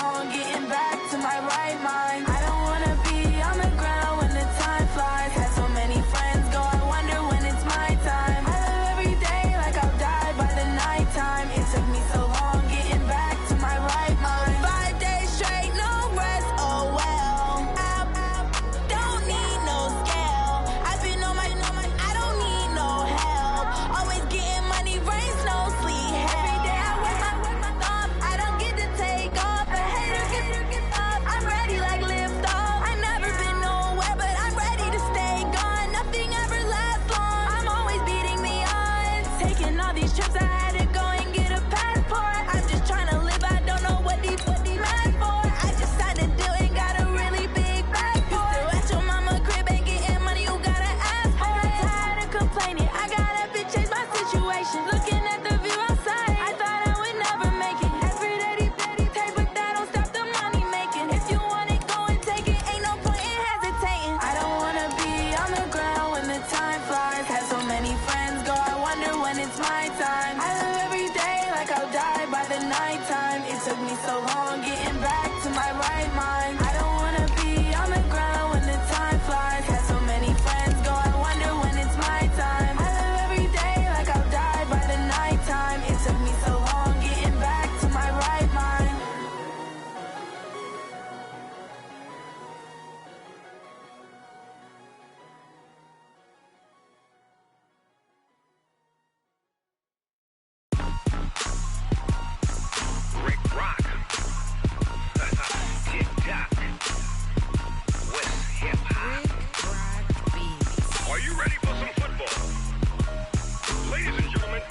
long getting back to my right mind. I don't wanna be on the ground when the time flies. Had so many friends go, I wonder when it's my time. I live every day like I'll die by the nighttime. It took me so long getting back to my right mind. 5 days straight, no rest, oh well. Don't need no scale. I've been on my, I don't need no help. Always getting money, rains, no sleep. Every day I work my thumb. I don't get to take off. A hater get up. I'm ready like lift off. I've never been nowhere, but I'm ready to stay gone. Nothing ever lasts long. I'm always beating the odds. Taking all these trips, I had to go and get a passport. I'm just trying to live, I don't know what these mad for. I just signed a deal and got a really big bag for it. Still at your mama crib and getting money, you gotta ask for it. I'm tired of complaining, I gotta change my situation. Looking at the view outside, I thought I would never make it. Every day take, but that don't stop the money making. If you want it, go and take it, ain't no point in hesitating. I don't wanna be on the ground when the time flies. Had so many friends go, I wonder when it's my time. I live every day like I'll die by the nighttime. It took me so long getting back to my right mind. I don't wanna be on the ground when the time flies. Had so many friends go, I wonder when it's my time. I live every day like I'll die by the nighttime. It took me so long getting back to my right mind. Rick Rock. TikTok. West Hip Hop. Are you ready for some football? Ladies and gentlemen.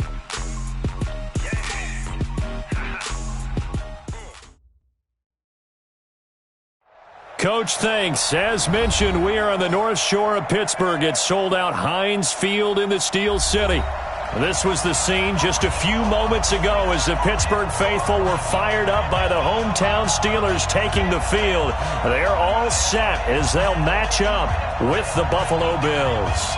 Coach, thanks. As mentioned, we are on the North Shore of Pittsburgh. It's sold out Heinz Field in the Steel City. This was the scene just a few moments ago as the Pittsburgh faithful were fired up by the hometown Steelers taking the field. They're all set as they'll match up with the Buffalo Bills.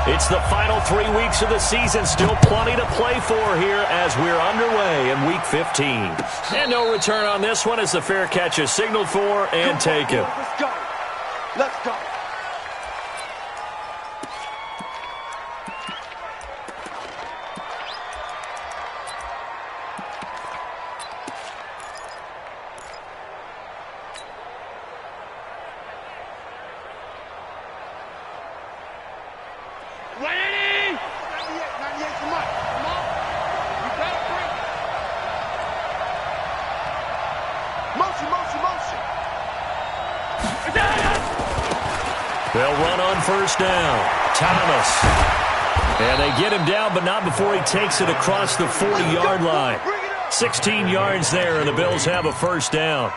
It's the final 3 weeks of the season. Still plenty to play for here as we're underway in Week 15. And no return on this one as the fair catch is signaled for and taken. Let's go. Let's go. Ready? 98, come on. Come on. You better bring it. Motion. They'll run on first down. Thomas. And they get him down, but not before he takes it across the 40-yard line. 16 yards there, and the Bills have a first down.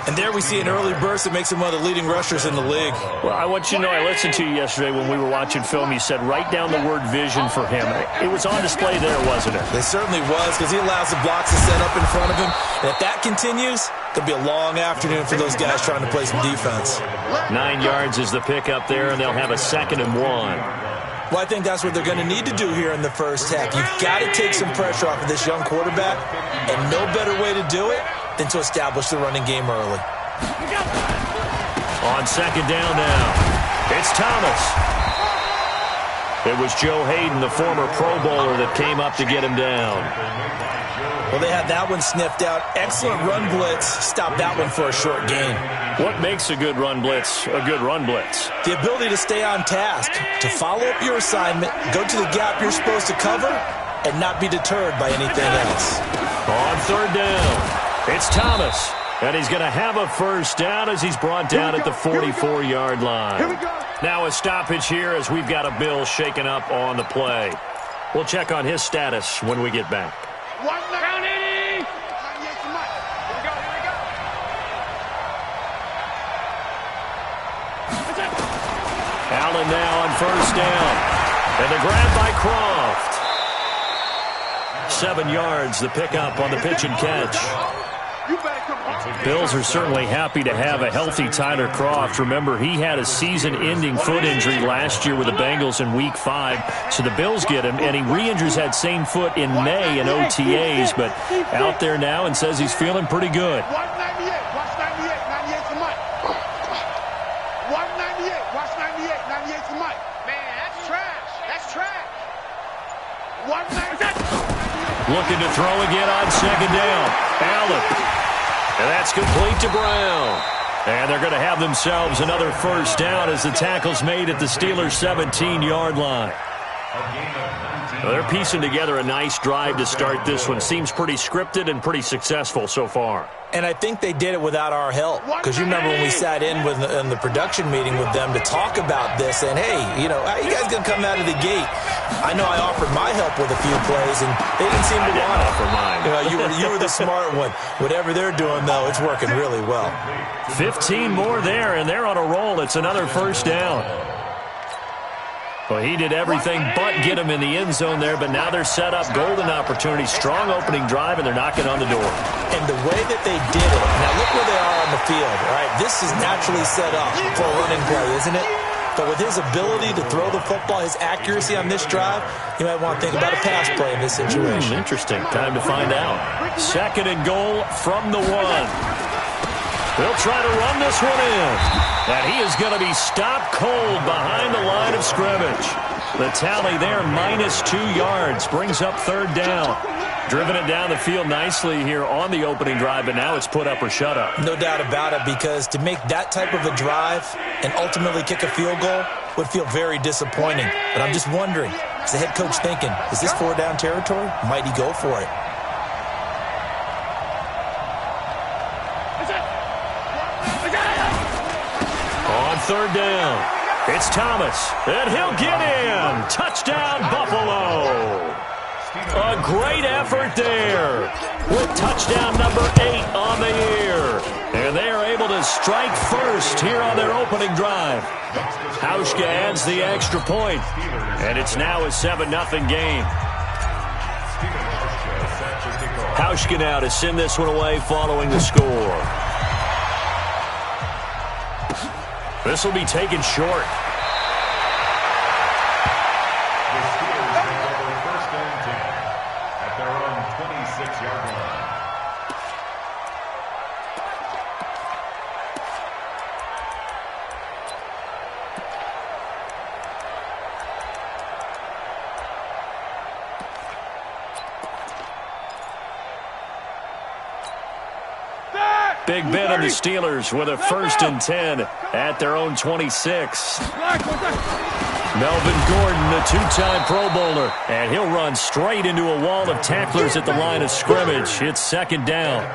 And there we see an early burst that makes him one of the leading rushers in the league. Well, I want you to know, I listened to you yesterday when we were watching film. You said write down the word vision for him. It was on display there, wasn't it? It certainly was, because he allows the blocks to set up in front of him. And if that continues, it'll be a long afternoon for those guys trying to play some defense. 9 yards is the pickup there, and they'll have a 2nd and 1. Well, I think that's what they're going to need to do here in the first half. You've got to take some pressure off of this young quarterback, and no better way to do it than to establish the running game early. On 2nd down now, it's Thomas. It was Joe Hayden, the former Pro Bowler, that came up to get him down. Well, they had that one sniffed out. Excellent run blitz. Stopped that one for a short gain. What makes a good run blitz a good run blitz? The ability to stay on task, to follow up your assignment, go to the gap you're supposed to cover, and not be deterred by anything else. On 3rd down, it's Thomas. And he's going to have a first down as he's brought down at the 44-yard line. Now a stoppage here as we've got a Bill shaken up on the play. We'll check on his status when we get back. Down 80. Allen now on first down. And the grab by Croft. 7 yards, the pickup on the pitch and catch. You better come home. Bills are certainly happy to have a healthy Tyler Kroft. Remember, he had a season-ending foot injury last year with the Bengals in Week 5. So the Bills get him, and he re-injures that same foot in May in OTAs, but out there now and says he's feeling pretty good. 198. Watch 98. 98's the mic. 198. Watch 98. 98's the mic. Man, that's trash. That's trash. 198. Looking to throw again on second down. Allen. And that's complete to Brown. And they're going to have themselves another first down as the tackle's made at the Steelers' 17-yard line. Well, they're piecing together a nice drive to start this one. Seems pretty scripted and pretty successful so far. And I think they did it without our help. Because you remember when we sat in the production meeting with them to talk about this, and hey, you know, how you guys going to come out of the gate? I know I offered my help with a few plays, and they didn't seem to want it. Offer mine. You know, you were the smart one. Whatever they're doing, though, it's working really well. 15 more there, and they're on a roll. It's another first down. Well, he did everything but get him in the end zone there, but now they're set up. Golden opportunity, strong opening drive, and they're knocking on the door. And the way that they did it, now look where they are on the field, all right? This is naturally set up for a running play, isn't it? But with his ability to throw the football, his accuracy on this drive, you might want to think about a pass play in this situation. Interesting. Time to find out. Second and goal from the 1. They'll try to run this one in. And he is going to be stopped cold behind the line of scrimmage. The tally there, -2 yards, brings up third down. Driven it down the field nicely here on the opening drive, but now it's put up or shut up. No doubt about it, because to make that type of a drive and ultimately kick a field goal would feel very disappointing. But I'm just wondering, is the head coach thinking, is this 4-down territory? Might he go for it? On third down, it's Thomas, and he'll get in. Touchdown, Buffalo. A great effort there with touchdown number 8 on the year. And they are able to strike first here on their opening drive. Hauschka adds the extra point, and it's now a 7-0 game. Hauschka now to send this one away following the score. This will be taken short. Big Ben and the Steelers with a 1st and 10 at their own 26. Melvin Gordon, the 2-time Pro Bowler, and he'll run straight into a wall of tacklers at the line of scrimmage. It's second down.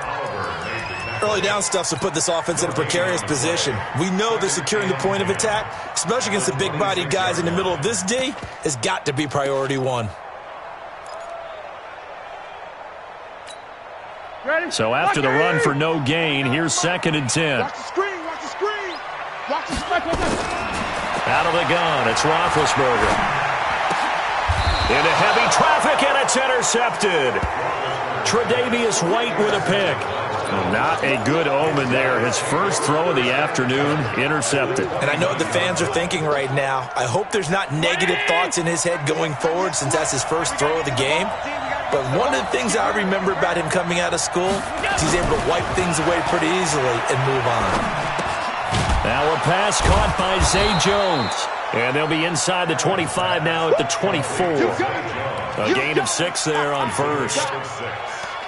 Early down stuff to put this offense in a precarious position. We know that securing the point of attack, especially against the big-bodied guys in the middle of this D, has got to be priority 1. So after the run for no gain, here's 2nd and 10. Watch the screen. Watch the screen. Watch the spike. Out of the gun, it's Roethlisberger. Into heavy traffic, and it's intercepted. Tre'Davious White with a pick. Not a good omen there. His first throw of the afternoon, intercepted. And I know what the fans are thinking right now. I hope there's not negative thoughts in his head going forward, since that's his first throw of the game. But one of the things I remember about him coming out of school is he's able to wipe things away pretty easily and move on. Now a pass caught by Zay Jones. And they'll be inside the 25 now at the 24. A gain of 6 there on first.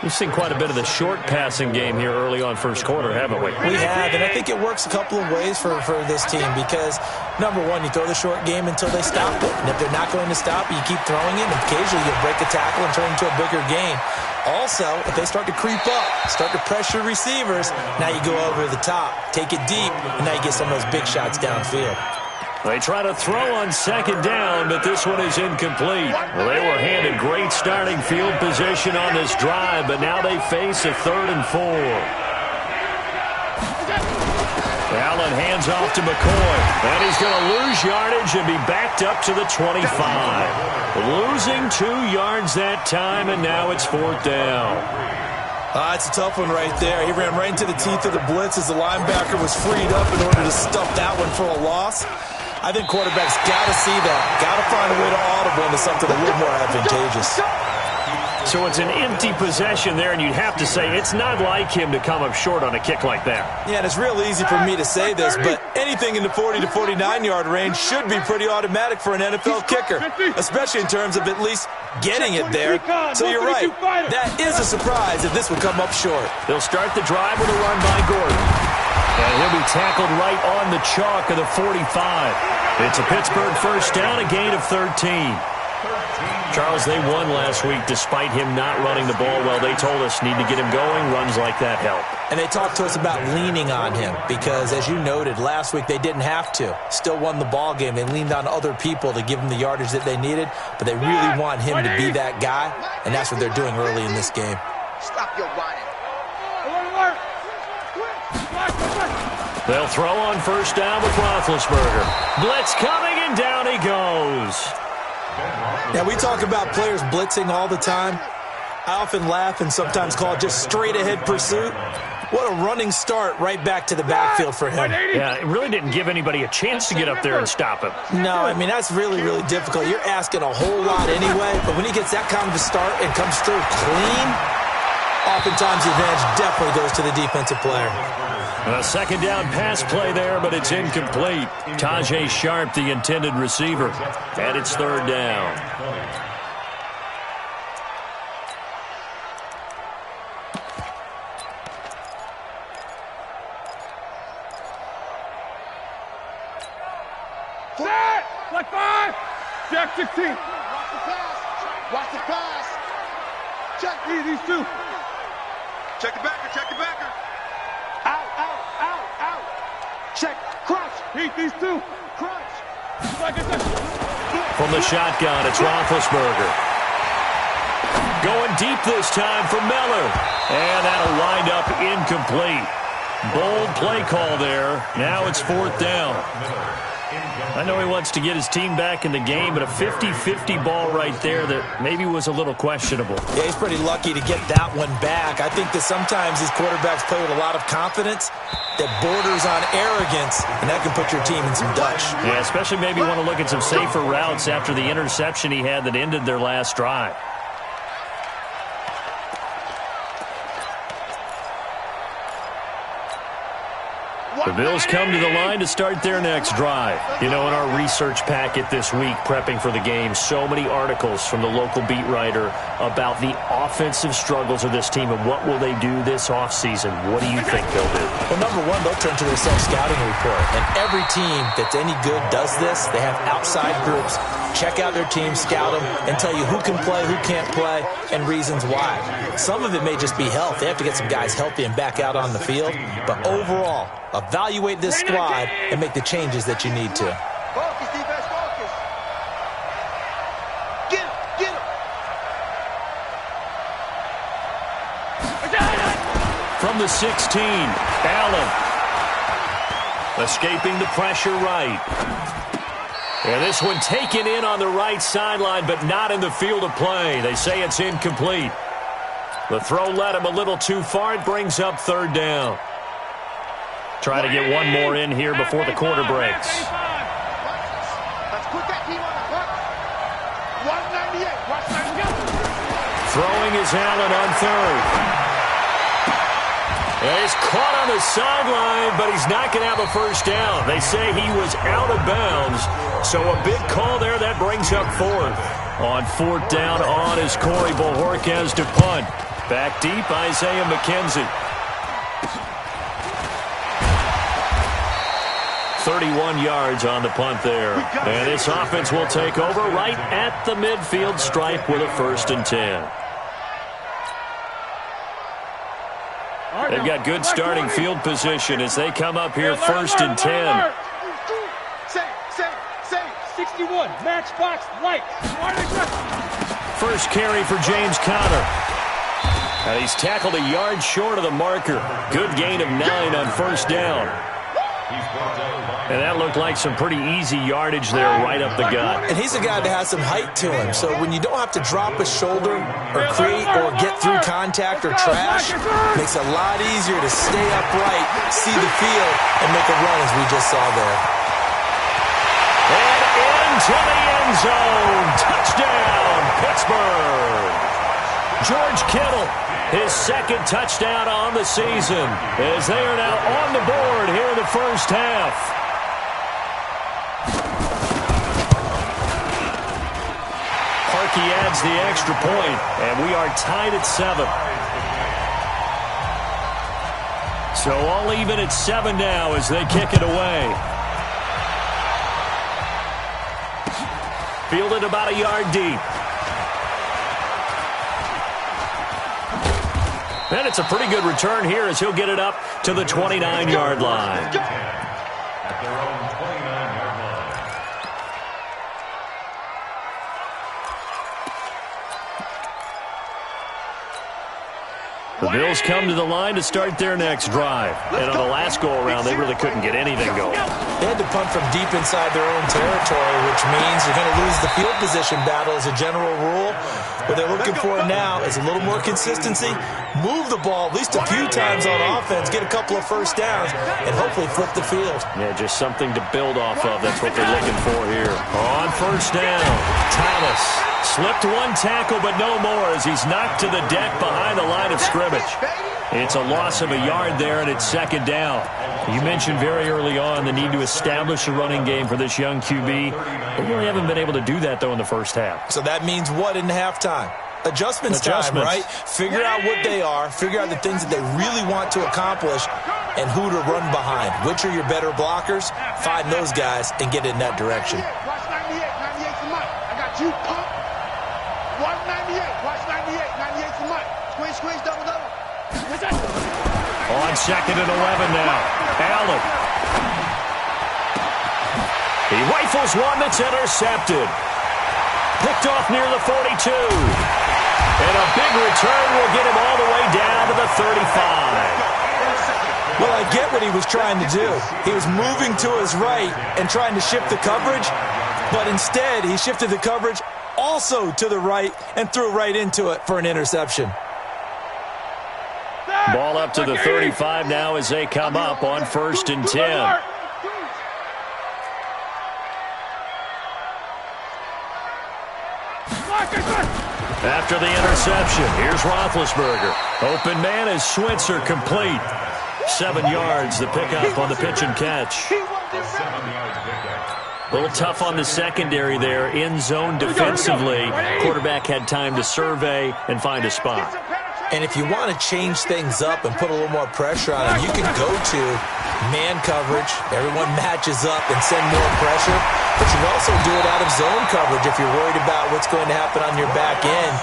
We've seen quite a bit of the short passing game here early on first quarter, haven't we? We have, and I think it works a couple of ways for this team because, number one, you throw the short game until they stop it. And if they're not going to stop it, you keep throwing it, and occasionally you'll break a tackle and turn it into a bigger gain. Also, if they start to creep up, start to pressure receivers, now you go over the top, take it deep, and now you get some of those big shots downfield. They try to throw on second down, but this one is incomplete. Well, they were handed great starting field position on this drive, but now they face a 3rd and 4. Allen hands off to McCoy, and he's going to lose yardage and be backed up to the 25. Losing 2 yards that time, and now it's 4th down. It's a tough one right there. He ran right into the teeth of the blitz as the linebacker was freed up in order to stuff that one for a loss. I think quarterbacks got to see that. Got to find a way to audible into something a little more advantageous. So it's an empty possession there, and you'd have to say it's not like him to come up short on a kick like that. Yeah, and it's real easy for me to say this, but anything in the 40 to 49-yard range should be pretty automatic for an NFL kicker, especially in terms of at least getting it there. So you're right. That is a surprise if this would come up short. They'll start the drive with a run by Gordon. And he'll be tackled right on the chalk of the 45. It's a Pittsburgh first down, a gain of 13. Charles, they won last week despite him not running the ball well. They told us need to get him going. Runs like that help. And they talked to us about leaning on him because, as you noted, last week they didn't have to. Still won the ball game. They leaned on other people to give them the yardage that they needed, but they really want him to be that guy, and that's what they're doing early in this game. Stop your whining. They'll throw on first down with Roethlisberger. Blitz coming, and down he goes. Yeah, we talk about players blitzing all the time. I often laugh and sometimes call it just straight-ahead pursuit. What a running start right back to the backfield for him. Yeah, it really didn't give anybody a chance to get up there and stop him. No, I mean, that's really, really difficult. You're asking a whole lot anyway, but when he gets that kind of a start and comes through clean, oftentimes the advantage definitely goes to the defensive player. A second down pass play there, but it's incomplete. Tajay Sharp, the intended receiver, and it's third down. Set! Like 5! Jack 16! Watch the pass! Watch the pass! Check these two! Check the backer, check the backer. Out, out, out, out! Check, crunch! Heat these two! Crunch! Like it's From the shotgun, it's Roethlisberger. Going deep this time for Miller. And that'll wind up incomplete. Bold play call there. Now it's fourth down. I know he wants to get his team back in the game, but a 50-50 ball right there that maybe was a little questionable. Yeah, he's pretty lucky to get that one back. I think that sometimes these quarterbacks play with a lot of confidence that borders on arrogance, and that can put your team in some Dutch. Yeah, especially maybe want to look at some safer routes after the interception he had that ended their last drive. The Bills come to the line to start their next drive. You know, in our research packet this week, prepping for the game, so many articles from the local beat writer about the offensive struggles of this team and what will they do this offseason. What do you think they'll do? Well, number one, they'll turn to their self-scouting report. And every team that's any good does this. They have outside groups. Check out their team, scout them, and tell you who can play, who can't play, and reasons why. Some of it may just be health. They have to get some guys healthy and back out on the field. But overall, evaluate this squad and make the changes that you need to. Focus, defense, focus. Get him, get him. From the 16, Allen. Escaping the pressure right. And this one taken in on the right sideline, but not in the field of play. They say it's incomplete. The throw led him a little too far. It brings up third down. Try to get one more in here before the quarter breaks. Let's put that team on the hook. 198. Watch that go. Throwing is Allen on third. And he's caught on the sideline, but he's not going to have a first down. They say he was out of bounds, so a big call there. That brings up fourth. On fourth down on is Corey Bojorquez to punt. Back deep, Isaiah McKenzie. 31 yards on the punt there. And this offense will take over right at the midfield stripe with a 1st and 10. They've got good starting field position as they come up here 1st and 10. Say, 61, matchbox, light. First carry for James Conner. And he's tackled a yard short of the marker. Good gain of 9 on first down. And that looked like some pretty easy yardage there right up the gut. And he's a guy that has some height to him, so when you don't have to drop a shoulder or create or get through contact or trash, it makes it a lot easier to stay upright, see the field, and make a run as we just saw there. And into the end zone. Touchdown, Pittsburgh. George Kittle, his second touchdown on the season, as they are now on the board here in the first half. He adds the extra point, and we are tied at 7. So all even at 7 now as they kick it away. Fielded about a yard deep. And it's a pretty good return here as he'll get it up to the 29-yard line. At their own 29-yard line. The Bills come to the line to start their next drive. And on the last go-around, they really couldn't get anything going. They had to punt from deep inside their own territory, which means you're going to lose the field position battle as a general rule. What they're looking for now is a little more consistency, move the ball at least a few times on offense, get a couple of first downs, and hopefully flip the field. Yeah, just something to build off of. That's what they're looking for here. On first down, Thomas slipped one tackle, but no more as he's knocked to the deck behind the line of scrimmage. It's a loss of a yard there, and it's second down. You mentioned very early on the need to establish a running game for this young QB. They really haven't been able to do that, though, in the first half. So that means what in halftime? Adjustments time, right? Figure out what they are, figure out the things that they really want to accomplish, and who to run behind. Which are your better blockers? Find those guys and get in that direction. Watch 98. 98 for Mike. I got you, pump. Watch 98. Watch 98. 98 for Mike. Squeeze, double. On second and 11 now. Allen. He rifles one that's intercepted. Picked off near the 42. And a big return will get him all the way down to the 35. Well, I get what he was trying to do. He was moving to his right and trying to shift the coverage, but instead he shifted the coverage also to the right and threw right into it for an interception. Ball up to the 35 now as they come up on 1st and 10. After the interception, here's Roethlisberger. Open man is Switzer, complete. 7 yards, the pickup on the pitch and catch. A little tough on the secondary there, in zone defensively. Quarterback had time to survey and find a spot. And if you want to change things up and put a little more pressure on him, you can go to man coverage. Everyone matches up and send more pressure. But you can also do it out of zone coverage if you're worried about what's going to happen on your back end.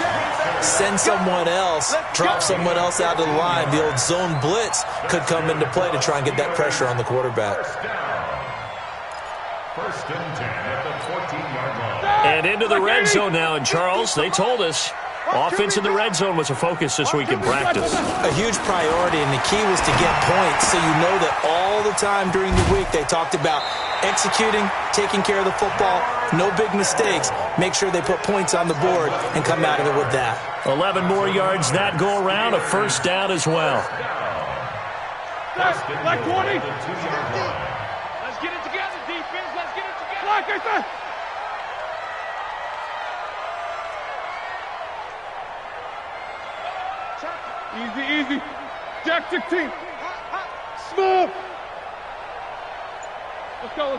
Send someone else, drop someone else out of the line. The old zone blitz could come into play to try and get that pressure on the quarterback. 1st and 10 at the 14-yard line. And into the red zone now. And Charles, they told us offense in the red zone was a focus this week in practice. A huge priority, and the key was to get points, so you know that all the time during the week they talked about executing, taking care of the football, no big mistakes, make sure they put points on the board and come out of it with that. 11 more yards that go around, a first down as well. Like 20. Let's get it together, defense. Let's get it together. Easy. Jack 16. Smooth. Let's go.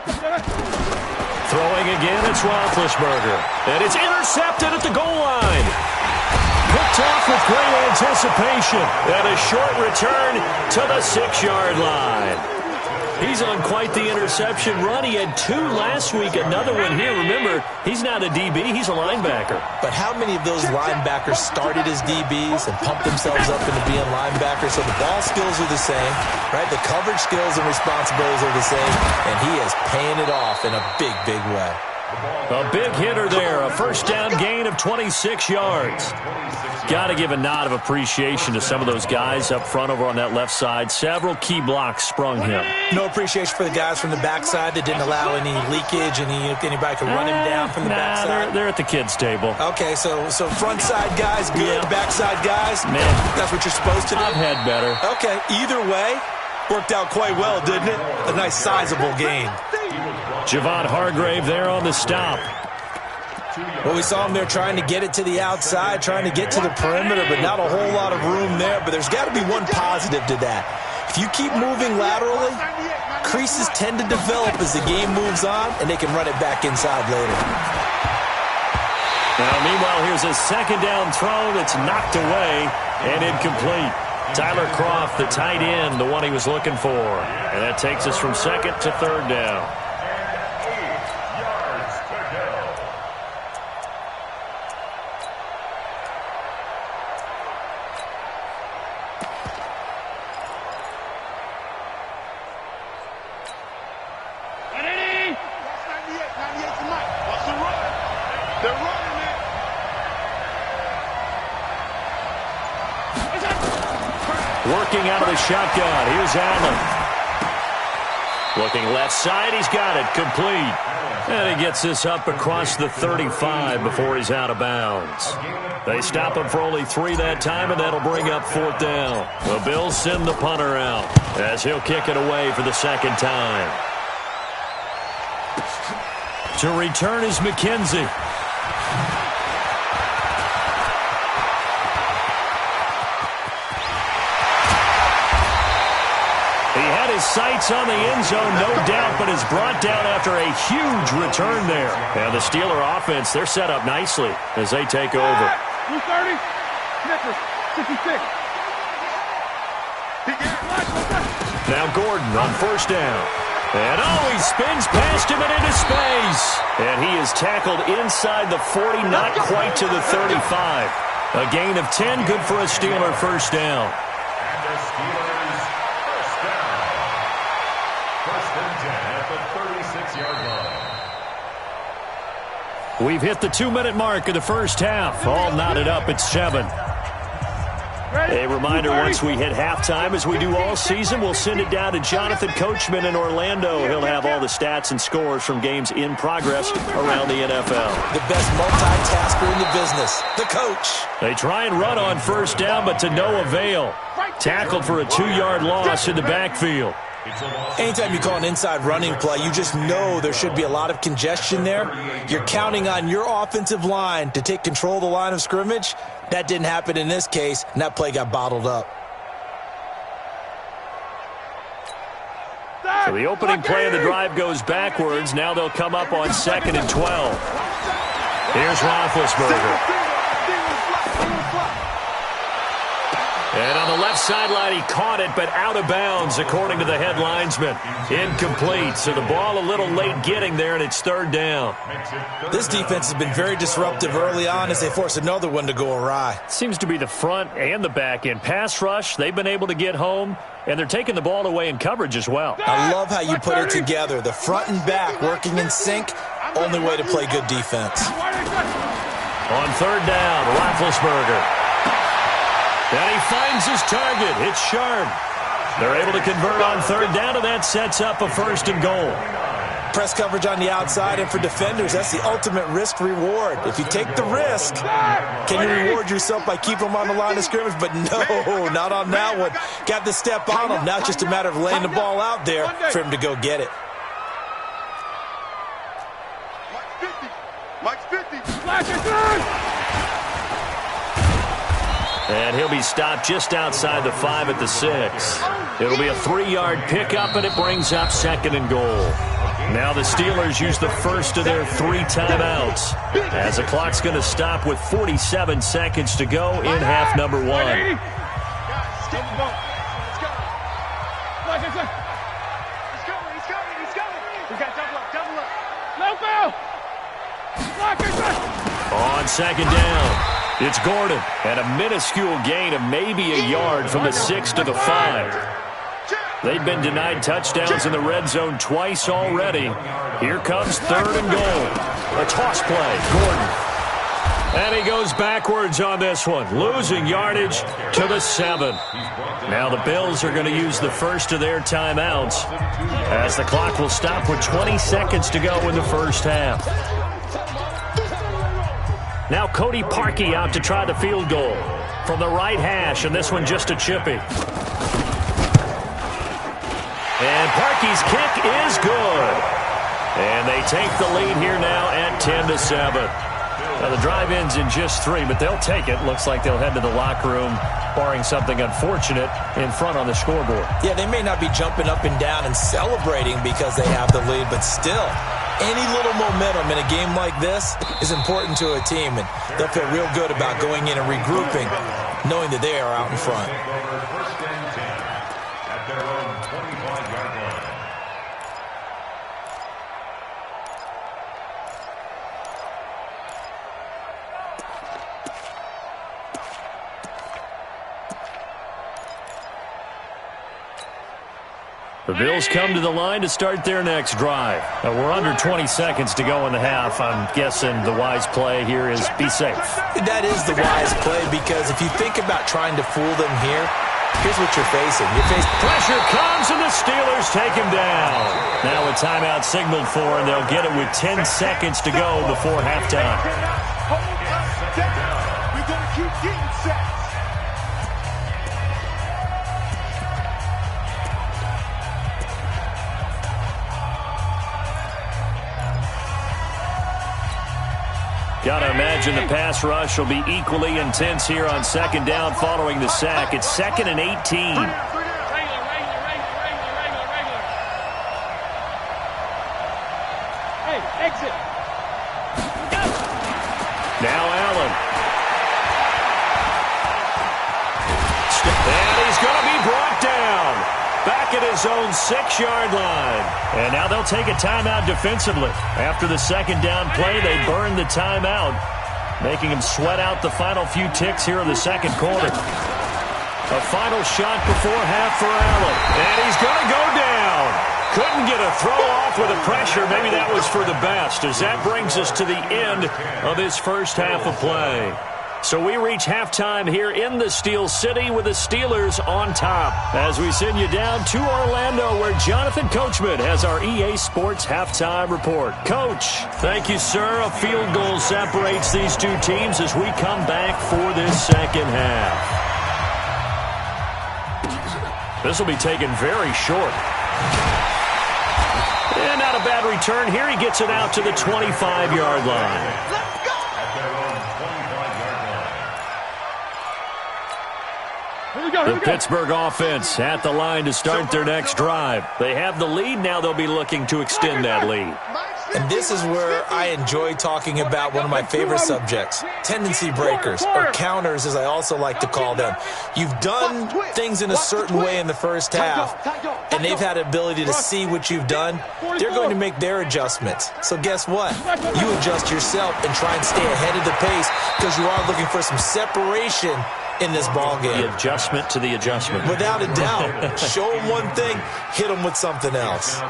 Throwing again, it's Roethlisberger. And it's intercepted at the goal line. Picked off with great anticipation. And a short return to the 6-yard line. He's on quite the interception run. He had 2 last week, another one here. Remember, he's not a DB, he's a linebacker. But how many of those linebackers started as DBs and pumped themselves up into being linebackers? So the ball skills are the same, right? The coverage skills and responsibilities are the same, and he is paying it off in a big way. A big hitter there, a first down gain of 26 yards. Got to give a nod of appreciation to some of those guys up front over on that left side. Several key blocks sprung him. No appreciation for the guys from the backside that didn't allow any leakage, and anybody could run him down from the backside. They're at the kids' table. Okay, so front side guys good, backside guys, man, that's what you're supposed to do? I've had better. Okay, either way, worked out quite well, didn't it? A nice sizable gain. Javon Hargrave there on the stop. Well, we saw him there trying to get it to the outside, trying to get to the perimeter, but not a whole lot of room there. But there's got to be one positive to that. If you keep moving laterally, creases tend to develop as the game moves on, and they can run it back inside later. Now, meanwhile, here's a second down throw that's knocked away and incomplete. Tyler Croft, the tight end, the one he was looking for. And that takes us from second to third down. Working out of the shotgun. Here's Allen. Looking left side. He's got it. Complete. And he gets this up across the 35 before he's out of bounds. They stop him for only 3 that time, and that'll bring up fourth down. The Bills send the punter out as he'll kick it away for the second time. To return is McKenzie. His sights on the end zone, no doubt, but is brought down after a huge return there. And the Steeler offense, they're set up nicely as they take over. 230, Snickers, 66. Now Gordon on first down. And he spins past him and into space. And he is tackled inside the 40, not quite to the 35. A gain of 10, good for a Steeler first down. And the Steelers first down. First and 10 at the 36-yard line. We've hit the 2-minute mark of the first half. All knotted up at 7. A reminder, once we hit halftime, as we do all season, we'll send it down to Jonathan Coachman in Orlando. He'll have all the stats and scores from games in progress around the NFL. The best multitasker in the business, the coach. They try and run on first down, but to no avail. Tackled for a 2-yard loss in the backfield. Anytime you call an inside running play, you just know there should be a lot of congestion there. You're counting on your offensive line to take control of the line of scrimmage. That didn't happen in this case, and that play got bottled up. So the opening play of the drive goes backwards. Now they'll come up on 2nd and 12. Here's Roethlisberger. And on the left sideline, he caught it, but out of bounds, according to the head linesman. Incomplete, so the ball a little late getting there, and it's third down. This defense has been very disruptive early on as they force another one to go awry. Seems to be the front and the back end. Pass rush, they've been able to get home, and they're taking the ball away in coverage as well. I love how you put it together. The front and back working in sync, only way to play good defense. On third down, Roethlisberger. And he finds his target. It's Sharp. They're able to convert on third down, and that sets up a 1st and goal. Press coverage on the outside, and for defenders, that's the ultimate risk-reward. If you take the risk, can you reward yourself by keeping them on the line of scrimmage? But no, not on that one. Got the step on him. Now it's just a matter of laying the ball out there for him to go get it. Mike's 50. And he'll be stopped just outside the 5 at the 6. It'll be a 3-yard pickup, and it brings up 2nd and goal. Now the Steelers use the first of their 3 timeouts, as the clock's going to stop with 47 seconds to go in half number 1. He's coming. We got double up. On 2nd down, it's Gordon, and a minuscule gain of maybe a yard from the 6 to the 5. They've been denied touchdowns in the red zone twice already. Here comes 3rd and goal. A toss play. Gordon. And he goes backwards on this one, losing yardage to the 7. Now the Bills are going to use the first of their timeouts as the clock will stop with 20 seconds to go in the first half. Now Cody Parkey out to try the field goal from the right hash, and this one just a chippy. And Parkey's kick is good. And they take the lead here now at 10-7. Now the drive ends in just 3, but they'll take it. Looks like they'll head to the locker room, barring something unfortunate, in front on the scoreboard. Yeah, they may not be jumping up and down and celebrating because they have the lead, but still, any little momentum in a game like this is important to a team, and they'll feel real good about going in and regrouping, knowing that they are out in front. First and 10 at their own 25-yard line. The Bills come to the line to start their next drive. We're under 20 seconds to go in the half. I'm guessing the wise play here is be safe. That is the wise play, because if you think about trying to fool them here, here's what you're facing. Pressure comes, and the Steelers take him down. Now a timeout signaled for, and they'll get it with 10 seconds to go before halftime. Hold us down. We're going to keep getting sacks. Got to imagine the pass rush will be equally intense here on 2nd down following the sack. It's 2nd and 18. Hey, exit. Now Allen. And he's going to be brought down. Back at his own 6-yard line. And now they'll take a timeout defensively. After the 2nd down play, they burn the timeout, making him sweat out the final few ticks here in the 2nd quarter. A final shot before half for Allen. And he's going to go down. Couldn't get a throw off with the pressure. Maybe that was for the best, as that brings us to the end of this first half of play. So we reach halftime here in the Steel City with the Steelers on top, as we send you down to Orlando, where Jonathan Coachman has our EA Sports halftime report. Coach, thank you, sir. A field goal separates these two teams as we come back for this second half. This will be taken very short. And not a bad return here. He gets it out to the 25-yard line. The Pittsburgh offense at the line to start their next drive. They have the lead. Now they'll be looking to extend that lead. And this is where I enjoy talking about one of my favorite subjects, tendency breakers, or counters as I also like to call them. You've done things in a certain way in the first half, and they've had the ability to see what you've done. They're going to make their adjustments. So guess what? You adjust yourself and try and stay ahead of the pace, because you are looking for some separation in this ball game. The adjustment to the adjustment. Without a doubt. Show him one thing, hit him with something else.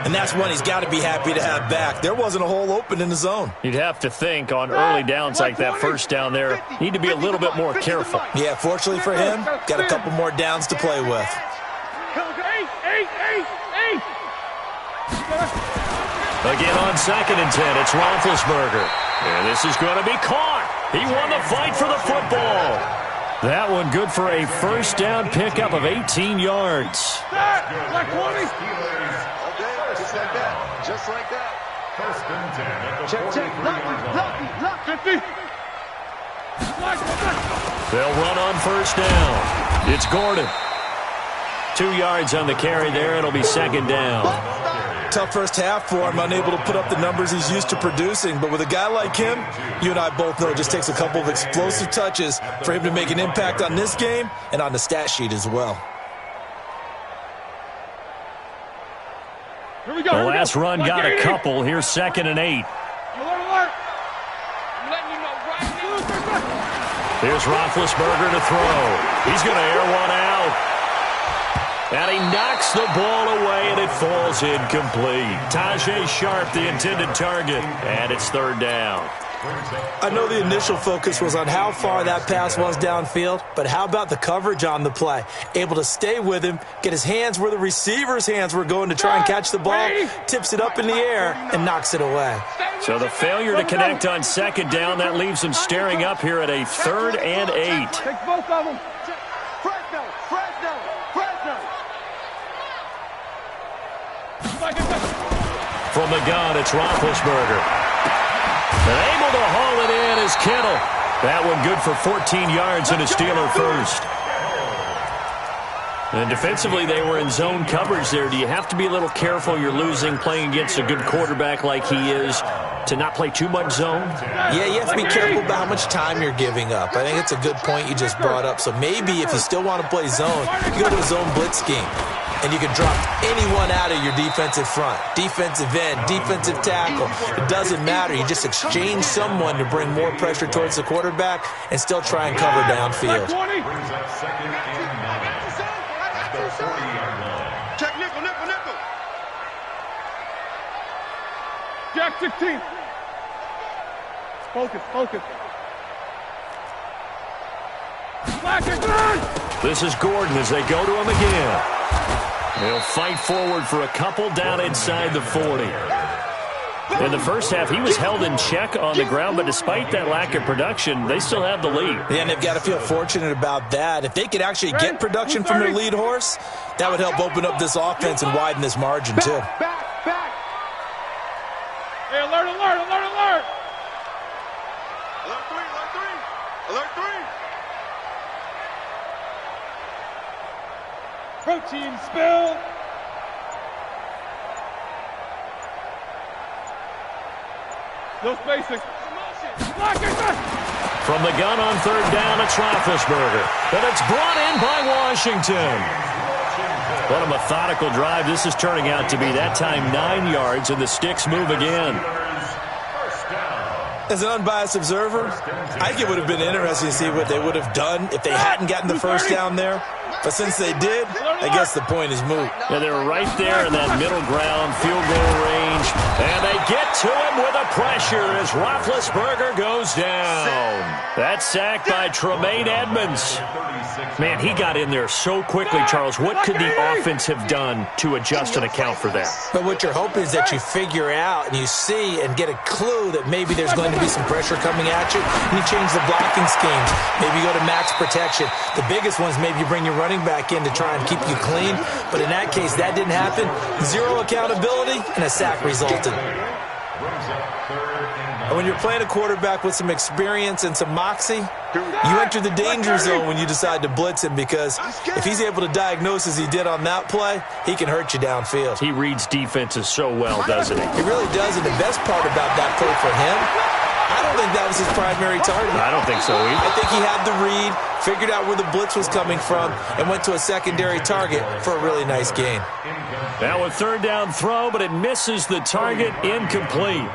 And that's one he's got to be happy to have back. There wasn't a hole open in the zone. You'd have to think on early downs like that first down there, need to be a little bit more careful. Yeah, fortunately for him, got a couple more downs to play with. Again on 2nd and 10, it's Roethlisberger. And this is going to be caught. He won the fight for the football. That one good for a first down pickup of 18 yards. Like 20. Okay, just like that. Just like that. First and 10 at the Check, 43-yard lock, 50. They'll run on first down. It's Gordon. 2 yards on the carry there. It'll be 2nd down. Tough first half for him, unable to put up the numbers he's used to producing. But with a guy like him, you and I both know it just takes a couple of explosive touches for him to make an impact on this game and on the stat sheet as well. Here we go. The last run got a couple. Here's 2nd and 8. Alert. I'm letting you know right now. Here's Roethlisberger to throw. He's going to air one out. And he knocks the ball away, and it falls incomplete. Tajay Sharp, the intended target, and it's third down. I know the initial focus was on how far that pass was downfield, but how about the coverage on the play? Able to stay with him, get his hands where the receiver's hands were going to try and catch the ball, tips it up in the air, and knocks it away. So the failure to connect on second down, that leaves him staring up here at a 3rd and 8. Take both of them. Fresno. From the gun, it's Roethlisberger. And able to haul it in is Kittle. That one good for 14 yards and a Steeler first. And defensively, they were in zone coverage there. Do you have to be a little careful? You're losing playing against a good quarterback like he is to not play too much zone? Yeah, you have to be careful about how much time you're giving up. I think it's a good point you just brought up. So maybe if you still want to play zone, you go to a zone blitz scheme. And you can drop anyone out of your defensive front, defensive end, defensive tackle. It doesn't matter. You just exchange someone to bring more pressure towards the quarterback and still try and cover downfield. Brings up 2nd and 9 at the 40-yard line. Check nickel. Jack 16. Focus. This is Gordon as they go to him again. He'll fight forward for a couple down inside the 40. In the first half, he was held in check on the ground, but despite that lack of production, they still have the lead. Yeah, and they've got to feel fortunate about that. If they could actually get production from their lead horse, that would help open up this offense and widen this margin, too. Back. Hey, alert. Alert 3. Protein spill. No spacing. From the gun on 3rd down, it's Roethlisberger. And it's brought in by Washington. What a methodical drive this is turning out to be. That time 9 yards, and the sticks move again. As an unbiased observer, I think it would have been interesting to see what they would have done if they hadn't gotten the first down there. But since they did, I guess the point is moot. Yeah, they were right there in that middle ground, field goal range. And they get to him with a pressure as Roethlisberger goes down. That's sacked by Tremaine Edmonds. Man, he got in there so quickly, Charles. What could the offense have done to adjust and account for that? But what you're hoping is that you figure out and you see and get a clue that maybe there's going to be some pressure coming at you, and you change the blocking schemes. Maybe you go to max protection. The biggest ones, maybe you bring your running back in to try and keep you clean. But in that case, that didn't happen. Zero accountability, and a sack resulted. And when you're playing a quarterback with some experience and some moxie, you enter the danger zone when you decide to blitz him, because if he's able to diagnose as he did on that play, he can hurt you downfield. He reads defenses so well, doesn't he? He really does, and the best part about that play for him, I don't think that was his primary target. I don't think so either. I think he had the read, figured out where the blitz was coming from, and went to a secondary target for a really nice gain. Now a 3rd down throw, but it misses the target, incomplete.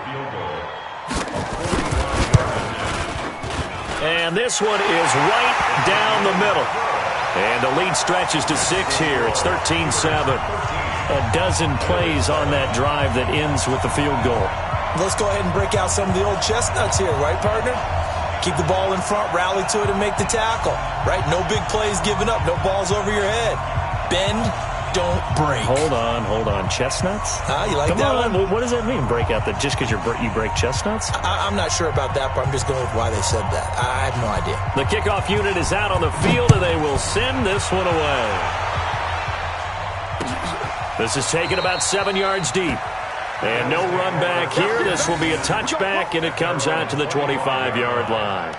And this one is right down the middle. And the lead stretches to 6 here. It's 13-7. A dozen plays on that drive that ends with the field goal. Let's go ahead and break out some of the old chestnuts here, right, partner? Keep the ball in front, rally to it, and make the tackle, right? No big plays given up, no balls over your head. Bend, don't break. Hold on. Chestnuts? You like Come that on. one? What does that mean, break out? That just because you break chestnuts? I'm not sure about that, but I'm just going with why they said that. I have no idea. The kickoff unit is out on the field, and they will send this one away. This is taken about 7 yards deep. And no run back here. This will be a touchback, and it comes out to the 25-yard line.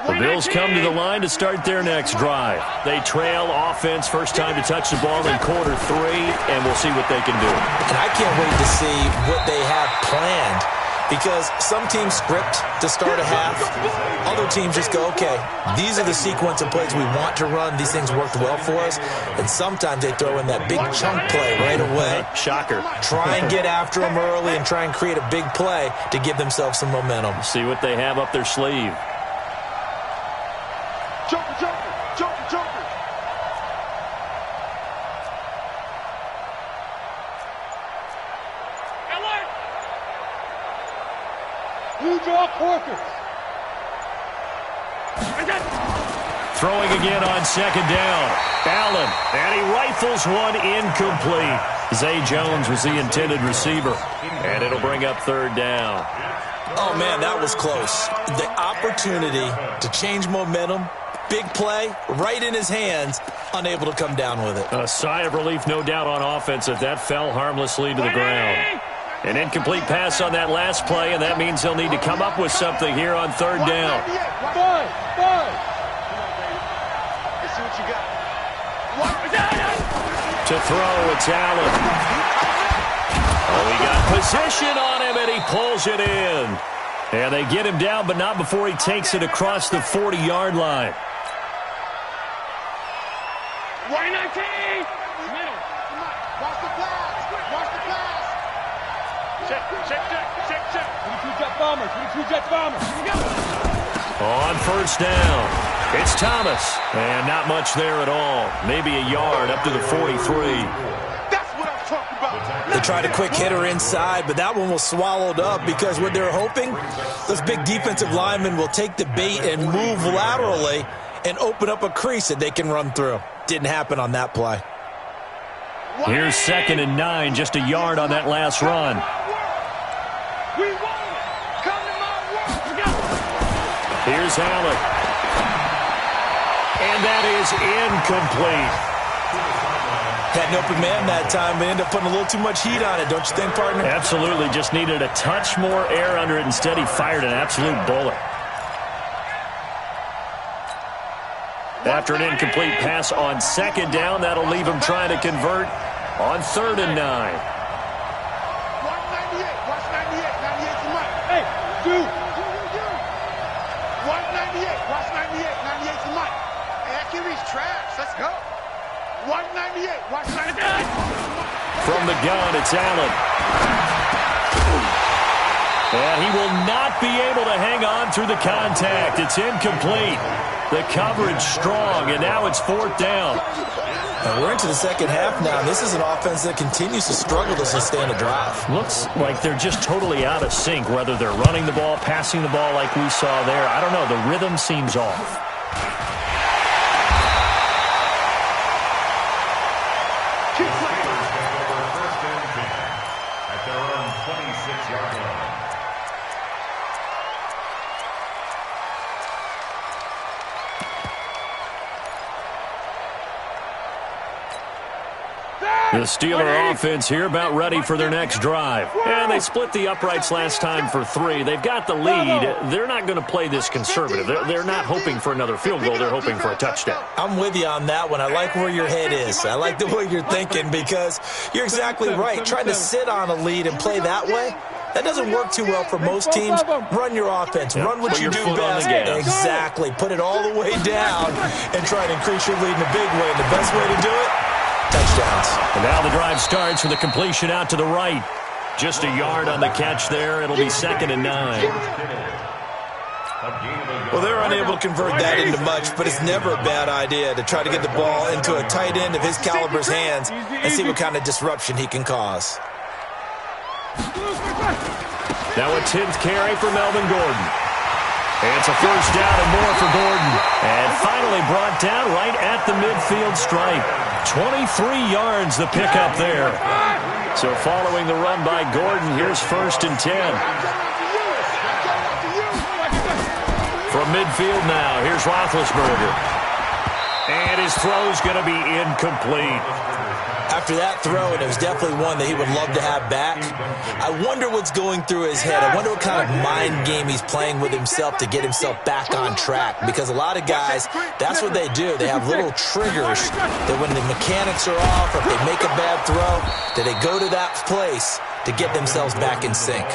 The Bills come to the line to start their next drive. They trail offense, first time to touch the ball in quarter 3, and we'll see what they can do. And I can't wait to see what they have planned Because some teams script to start a half. Other teams just go, okay, these are the sequence of plays we want to run. These things worked well for us. And sometimes they throw in that big chunk play right away. Shocker. Try and get after them early and try and create a big play to give themselves some momentum. See what they have up their sleeve. Joker, Joker, Joker, Joker. You draw quarters. Throwing again on second down. Allen, and he rifles one incomplete. Zay Jones was the intended receiver, and it'll bring up third down. Oh, man, that was close. The opportunity to change momentum, big play, right in his hands, unable to come down with it. A sigh of relief, no doubt, on offense if that fell harmlessly to the ground. An incomplete pass on that last play, and that means they'll need to come up with something here on third down. Five. Let's see what you got. To throw, it's Allen. Oh, he got position on him, and he pulls it in. And they get him down, but not before he takes it across the 40-yard line. Why not Middle. Watch the pass. Watch the pass. Check. 22 jet bombers. On first down, it's Thomas. And not much there at all. Maybe a yard up to the 43. That's what I'm talking about. They tried a quick hitter inside, but that one was swallowed up because what they're hoping, those big defensive linemen will take the bait and move laterally and open up a crease that they can run through. Didn't happen on that play. Here's 2nd and 9, just a yard on that last run. We won it. Come to my work. Here's Allen. And that is incomplete. Had an open man that time, but ended up putting a little too much heat on it, don't you think, partner? Absolutely. Just needed a touch more air under it. Instead, he fired an absolute bullet. After an incomplete pass on second down, that'll leave him trying to convert on 3rd and 9. 198. Watch 98. 98 to Mike. Hey, dude. 198. Watch 98. 98 to Mike. Hey, that can reach trash. Let's go. 198. Watch 98. From the gun, it's Allen. And he will not be able to hang on through the contact. It's incomplete. The coverage strong, and now it's 4th down. And we're into the second half now. This is an offense that continues to struggle to sustain a drive. Looks like they're just totally out of sync, whether they're running the ball, passing the ball like we saw there. I don't know. The rhythm seems off. At their own 26-yard line. The Steeler offense here about ready for their next drive. And they split the uprights last time for 3. They've got the lead. They're not going to play this conservative. They're not hoping for another field goal. They're hoping for a touchdown. I'm with you on that one. I like where your head is. I like the way you're thinking because you're exactly right. Trying to sit on a lead and play that way, that doesn't work too well for most teams. Run your offense. Run what you do best. Exactly. Put it all the way down and try to increase your lead in a big way. And the best way to do it, touchdowns. And now the drive starts with a completion out to the right. Just a yard on the catch there. It'll be 2nd and 9. Well, they're unable to convert that into much, but it's never a bad idea to try to get the ball into a tight end of his caliber's hands and see what kind of disruption he can cause. Now a 10th carry for Melvin Gordon. And it's a first down and more for Gordon. And finally brought down right at the midfield stripe. 23 yards the pickup there. So following the run by Gordon, here's 1st and 10. From midfield now, here's Roethlisberger. And his throw's going to be incomplete. After that throw, and it was definitely one that he would love to have back, I wonder what's going through his head. I wonder what kind of mind game he's playing with himself to get himself back on track. Because a lot of guys, that's what they do. They have little triggers that when the mechanics are off, or if they make a bad throw, that they go to that place to get themselves back in sync.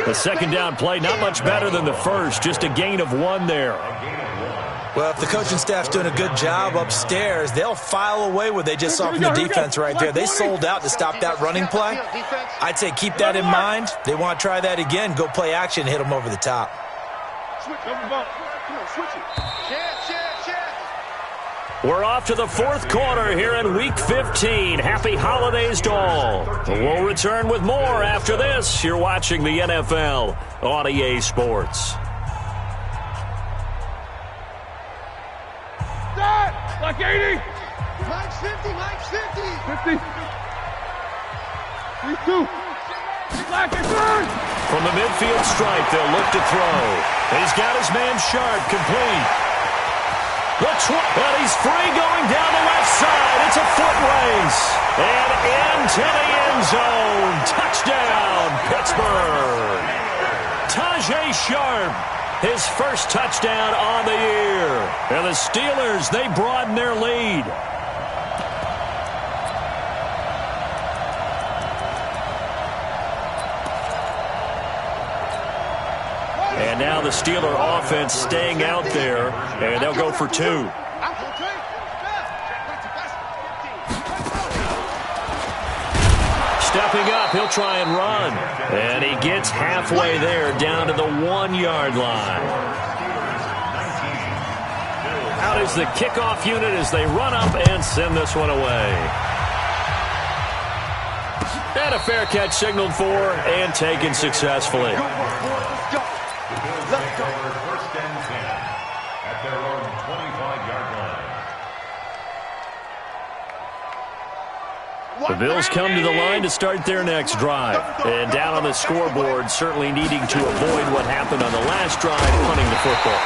The second down play, not much better than the first, just a gain of 1 there. Well, if the coaching staff's doing a good job upstairs, they'll file away what they just saw from the defense right there. They sold out to stop that running play. I'd say keep that in mind. They want to try that again, go play action, hit them over the top. Switch, come on, switch it. We're off to the fourth quarter here in Week 15. Happy holidays to all. We'll return with more after this. You're watching the NFL on EA Sports. Like 80. Mike's 50, Mike's 50. 50. These two. Black and turn. From the midfield stripe, they'll look to throw. He's got his man Sharp complete. And he's free going down the left side. It's a foot race. And into the end zone. Touchdown, Pittsburgh. Tajay Sharp, his first touchdown on the year. And the Steelers, they broaden their lead. And now the Steeler offense staying out there, and they'll go for 2. Stepping up, he'll try and run. And he gets halfway there, down to the 1-yard line. Out is the kickoff unit as they run up and send this one away. And a fair catch signaled for and taken successfully. First and 10 at their own 25-yard line. The Bills come to the line to start their next drive. And down on the scoreboard, certainly needing to avoid what happened on the last drive, punting the football.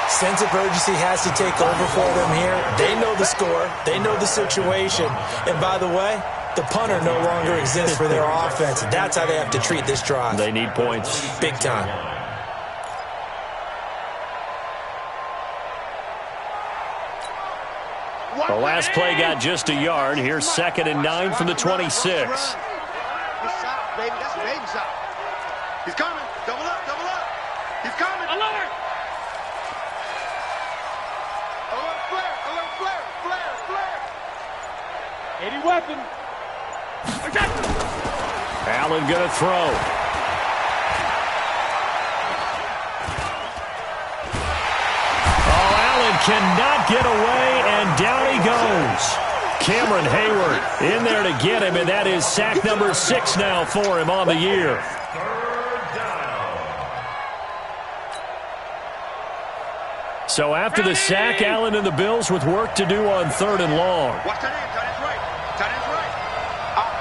Sense of urgency has to take over for them here. They know the score. They know the situation. And by the way, the punter no longer exists for their offense. That's how they have to treat this drive. They need points. Big time. The last play got just a yard. Here's 2nd and 9 from the 26. He's solid, baby. That's a baby solid. He's coming. Double up, double up. He's coming. Alert! Alert, flare, alert, flare, flare, flare. 80 weapon. I got you. Allen gonna throw. Cannot get away, and down he goes. Cameron Hayward in there to get him, and that is sack number 6 now for him on the year. So after the sack, Allen and the Bills with work to do on 3rd and long. Watch that end. Tight end's right. Tight end's right. Out.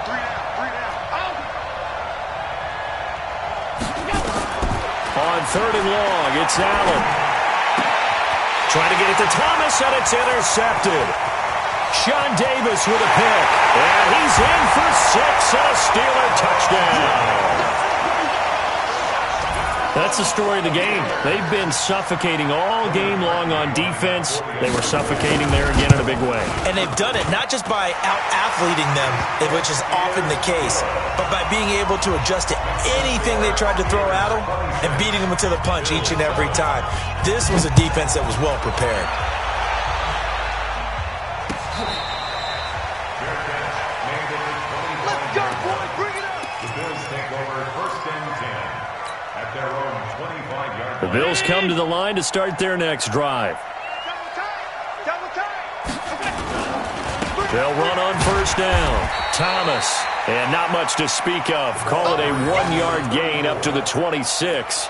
3 down. Out. On 3rd and long, it's Allen. Trying to get it to Thomas, and it's intercepted. Sean Davis with a pick. And he's in for 6 and a Steeler touchdown. That's the story of the game. They've been suffocating all game long on defense. They were suffocating there again in a big way. And they've done it not just by out-athleting them, which is often the case, but by being able to adjust to anything they tried to throw at them and beating them to the punch each and every time. This was a defense that was well prepared. Let's go, boy. Bring it up. The Bills take over 1st and 10 at their own 25-yard line. The Bills come to the line to start their next drive. Double time. They'll run on 1st down. Thomas, and not much to speak of. Call it a 1-yard gain up to the 26.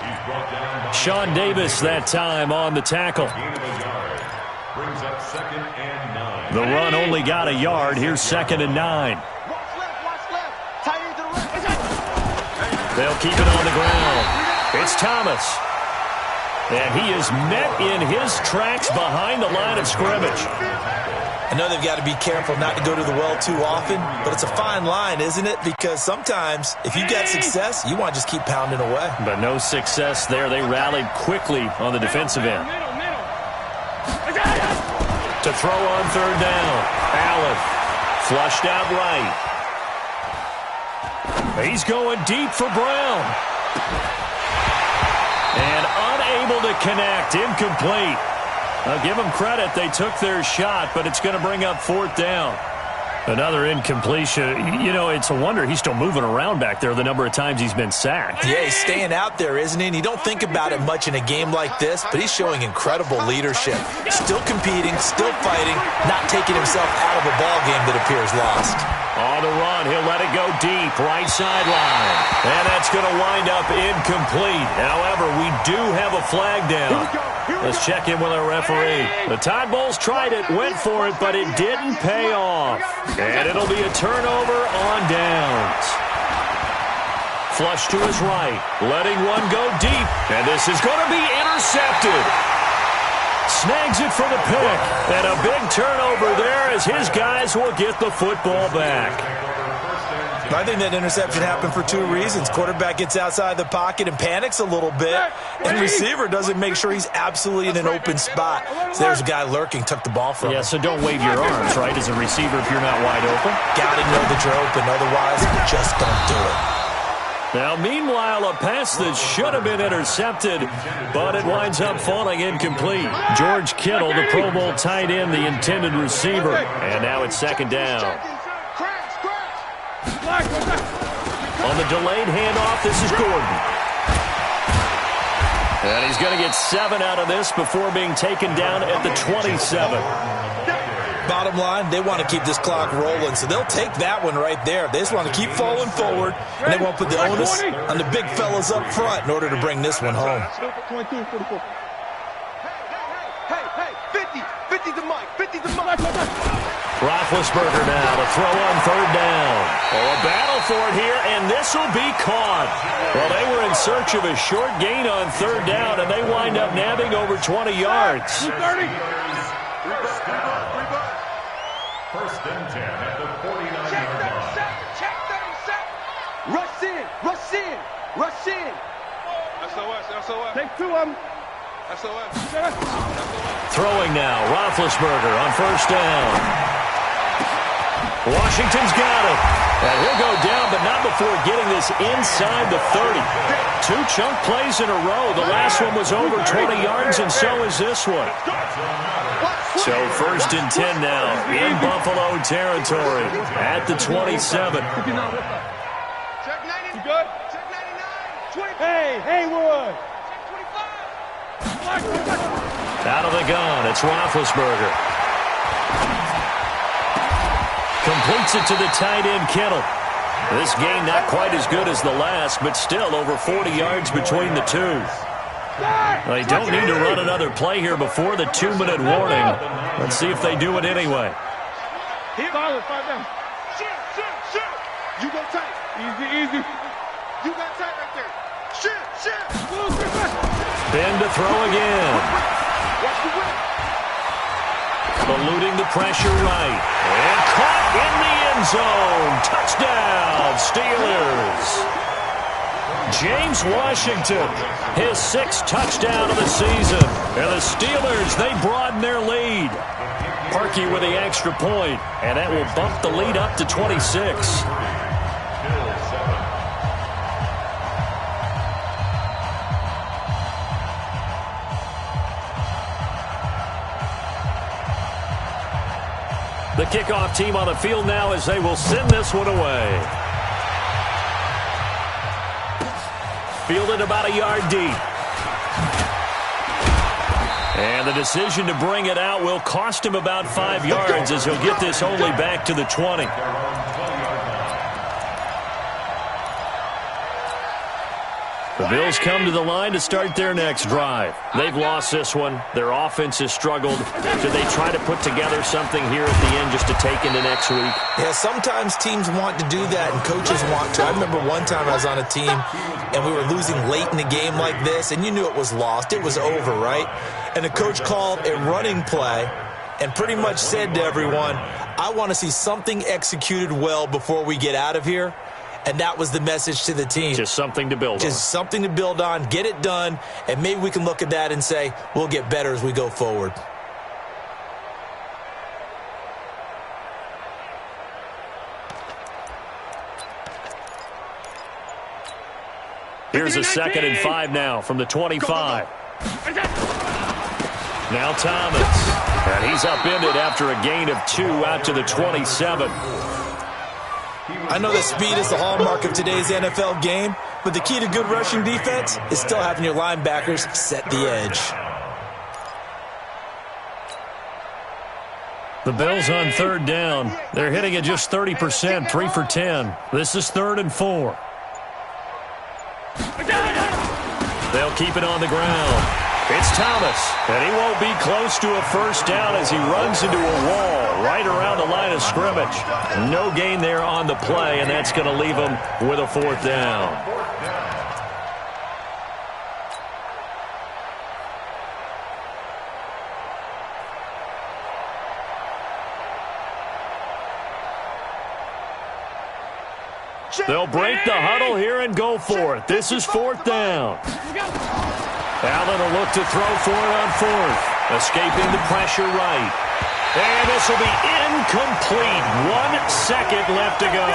Sean Davis that time on the tackle. Brings up 2nd and 9. The run only got a yard. Here's 2nd and 9. Watch left. Tight end to the right. They'll keep it on the ground. It's Thomas. And he is met in his tracks behind the line of scrimmage. I know they've got to be careful not to go to the well too often, but it's a fine line, isn't it? Because sometimes, if you've got success, you want to just keep pounding away. But no success there. They rallied quickly on the defensive end. To throw on 3rd down. Allen flushed out right. He's going deep for Brown. And unable to connect. Incomplete. I'll give them credit. They took their shot, but it's going to bring up 4th down. Another incompletion. You know, it's a wonder he's still moving around back there the number of times he's been sacked. Yeah, he's staying out there, isn't he? And you don't think about it much in a game like this, but he's showing incredible leadership. Still competing, still fighting, not taking himself out of a ball game that appears lost. On the run, he'll let it go deep, right sideline. And that's going to wind up incomplete. However, we do have a flag down. Let's check in with our referee. The Tide Bulls tried it, went for it, but it didn't pay off. And it'll be a turnover on downs. Flush to his right, letting one go deep. And this is going to be intercepted. Snags it for the pick. And a big turnover there as his guys will get the football back. I think that interception happened for 2 reasons. Quarterback gets outside the pocket and panics a little bit, and receiver doesn't make sure he's absolutely in an open spot. So there's a guy lurking, took the ball from him. Yeah, so don't wave your arms, right, as a receiver if you're not wide open. Got to know that you're open, otherwise just don't do it. Now, meanwhile, a pass that should have been intercepted, but it winds up falling incomplete. George Kittle, the Pro Bowl tight end, the intended receiver. And now it's 2nd down. On the delayed handoff, this is Gordon. And he's going to get 7 out of this before being taken down at the 27. Bottom line, they want to keep this clock rolling, so they'll take that one right there. They just want to keep falling forward, and they won't put the onus on the big fellas up front in order to bring this one home. 22, 44. Hey, 50 to Mike, 50 to Mike. Roethlisberger now to throw on 3rd down. Oh, a battle for it here, and this will be caught. Well, they were in search of a short gain on 3rd down, and they wind up nabbing over 20 yards. 30. First and 10 at the 49-yard line. Check 37. Rush in. SOS. Take 2 of them. SOS. Throwing now, Roethlisberger on 1st down. Washington's got it. And he'll go down, but not before getting this inside the 30. 2 chunk plays in a row. The last one was over 20 yards, and so is this one. So 1st and 10 now in Buffalo territory at the 27. Check 90. You good? Check 99. 20. Hey, Haywood. Check 25. Out of the gun, it's Roethlisberger. Completes it to the tight end, Kittle. This game not quite as good as the last, but still over 40 yards between the two. They don't need to run another play here before the 2-minute warning. Let's see if they do it anyway. Solid, 5 down. Shoot. You go tight. Easy. You got tight right there. Shoot. Ben to throw again. Watch the whip. Eluding the pressure right. And caught in the end zone. Touchdown, Steelers. James Washington, his 6th touchdown of the season. And the Steelers, they broaden their lead. Parkey with the extra point, and that will bump the lead up to 26. The kickoff team on the field now as they will send this one away. Fielded about a yard deep. And the decision to bring it out will cost him about 5 yards as he'll get this only back to the 20. The Bills come to the line to start their next drive. They've lost this one. Their offense has struggled. Should they try to put together something here at the end just to take into next week? Yeah, sometimes teams want to do that and coaches want to. I remember one time I was on a team and we were losing late in the game like this, and you knew it was lost. It was over, right? And the coach called a running play and pretty much said to everyone, I want to see something executed well before we get out of here. And that was the message to the team. Just something to build on. Just something to build on, get it done, and maybe we can look at that and say, we'll get better as we go forward. Here's a 2nd and 5 now from the 25. Now Thomas. And he's upended after a gain of 2 out to the 27. I know that speed is the hallmark of today's NFL game, but the key to good rushing defense is still having your linebackers set the edge. The Bills on 3rd down. They're hitting at just 30%, 3 for 10. This is 3rd and 4. They'll keep it on the ground. It's Thomas, and he won't be close to a first down as he runs into a wall right around the line of scrimmage. No gain there on the play, and that's going to leave him with a 4th down. They'll break the huddle here and go for it. This is 4th down. Allen will look to throw for it on 4th. Escaping the pressure right. And this will be incomplete. 1 second left to go.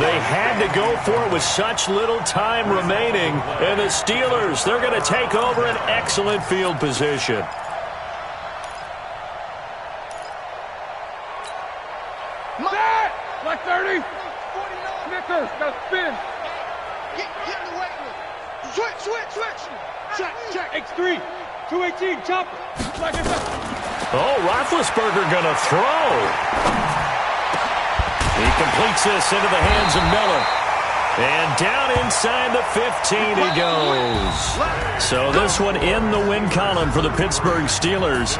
They had to go for it with such little time remaining. And the Steelers, they're going to take over an excellent field position. Like 30. Snickers, got to spin. Get in the way. Switch. Check. X3. 218, chopper. Like I said. Oh, Roethlisberger going to throw. He completes this into the hands of Miller. And down inside the 15 he goes. So this one in the win column for the Pittsburgh Steelers.